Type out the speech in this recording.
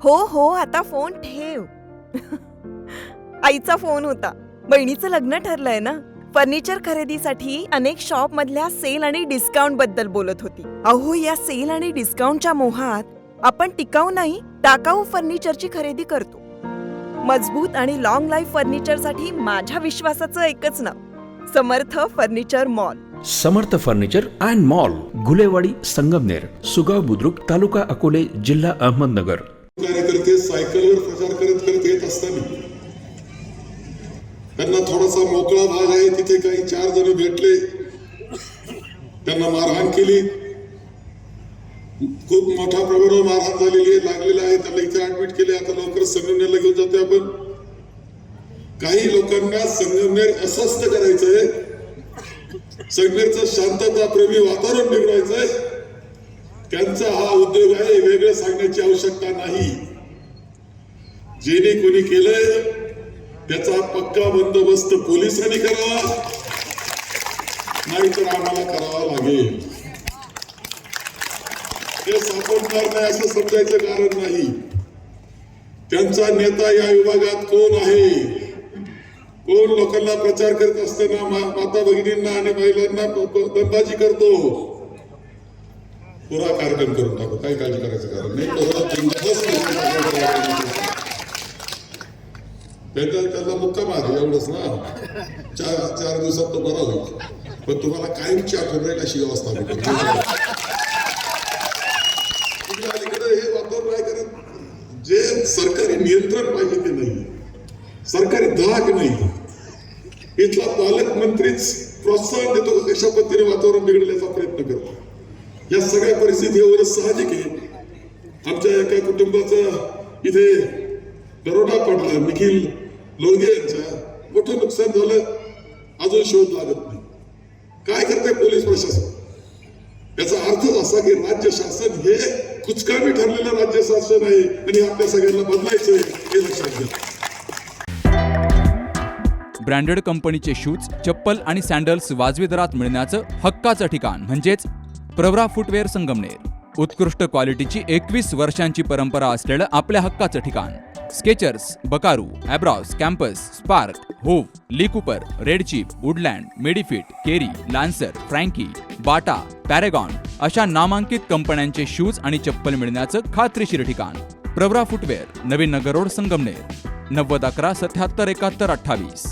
हो हो, आता फोन ठेव. आईचा फोन होता. बहिणीचं लग्न ठरलंय ना. फर्निचर खरेदीसाठी अनेक शॉप मधल्या सेल आणि डिस्काउंट बद्दल बोलत होती. अहो, या सेल आणि डिस्काउंटच्या मोहात आपण टिकाऊ नाही, टाकाऊ फर्निचरची खरेदी करतो. मजबूत आणि लॉंग लाईफ फर्निचरसाठी माझ्या विश्वासाचं एकच नाव, Samarth furniture mall. Samarth furniture and mall, Gulewadi, Sangamner, Sugaon Budruk, taluka Akole, जिल्हा अहमदनगर. कार्यकर्ते सायकलवर प्रचार करत करत येत असताना त्यांना थोडासा मोकळा भाग आहे, तिथे काही 4 जण भेटले, त्यांना मारहाण केली. खूप मोठ्या प्रमाणावर मारहाण झालेली आहे, लागलेला आहे. त्याला इथे ऍडमिट केले. आता लवकरच संगमनेरला घेऊन जातोय आपण. काही लोकांना संगमनेर अस्वस्थ करायचंय, संगमनेरचं शांतता प्रेमी वातावरण बिघडवायचंय. त्यांचा हा उद्योग आहे, वेगळं सांगण्याची आवश्यकता नाही. जेने कोणी केलंय त्याचा पक्का बंदोबस्त पोलिसांनी करावा, नाहीतर आम्हाला करावा लागेल. हे सापडणार नाही असं समजायचं कारण नाही. त्यांचा नेता या विभागात कोण आहे, कोण लोकांना प्रचार करत असताना माता भगिनींना आणि महिलांना दंबाजी करतो. पुरा कार्यक्रम करून टाकू, काही काळजी करायचं कारण नाही. त्याला मुक्का मार एवढंच ना, 4 दिवसात तो बरा होईल. पण तुम्हाला कायमची आठवण राहील अशी व्यवस्था हे वातावरण काय करत. जे सरकारी नियंत्रण पाहिजे ते नाही, सरकारी धाक नाही. इथला पालकमंत्रीच प्रोत्साहन देतो, कशा पद्धतीने वातावरण बिघडण्याचा प्रयत्न करतो. या सगळ्या परिस्थितीवर साहजिक आहे. आमच्या एका कुटुंबाचा इथे दरोडा पडला, निखिल लोळगे यांचा मोठं नुकसान झालं, अजून शोध लागत नाही. काय करते पोलीस प्रशासन? याचा अर्थच असा की राज्य शासन हे कुचकामी ठरलेलं राज्य शासन आहे आणि आपल्या सगळ्यांना बदलायचंय हे लक्षात घ्या. ब्रँडेड कंपनीचे शूज, चप्पल आणि सँडल्स वाजवी दरात मिळण्याचं हक्काचं ठिकाण म्हणजेच प्रवरा फुटवेअर संगमनेर. उत्कृष्ट क्वालिटीची 21 वर्षांची परंपरा असलेलं आपल्या हक्काचं ठिकाण. Skechers, Buckaroo, Abros, Campus, Sparx, होव, Lee Cooper, Red Chief, Woodland, Medifit, केरी, लान्सर, फ्रँकी, बाटा, पॅरेगॉन अशा नामांकित कंपन्यांचे शूज आणि चप्पल मिळण्याचं खात्रीशीर ठिकाण. Pravara footwear, Navin Nagar road, Sangamner. 90 11 77 71 28.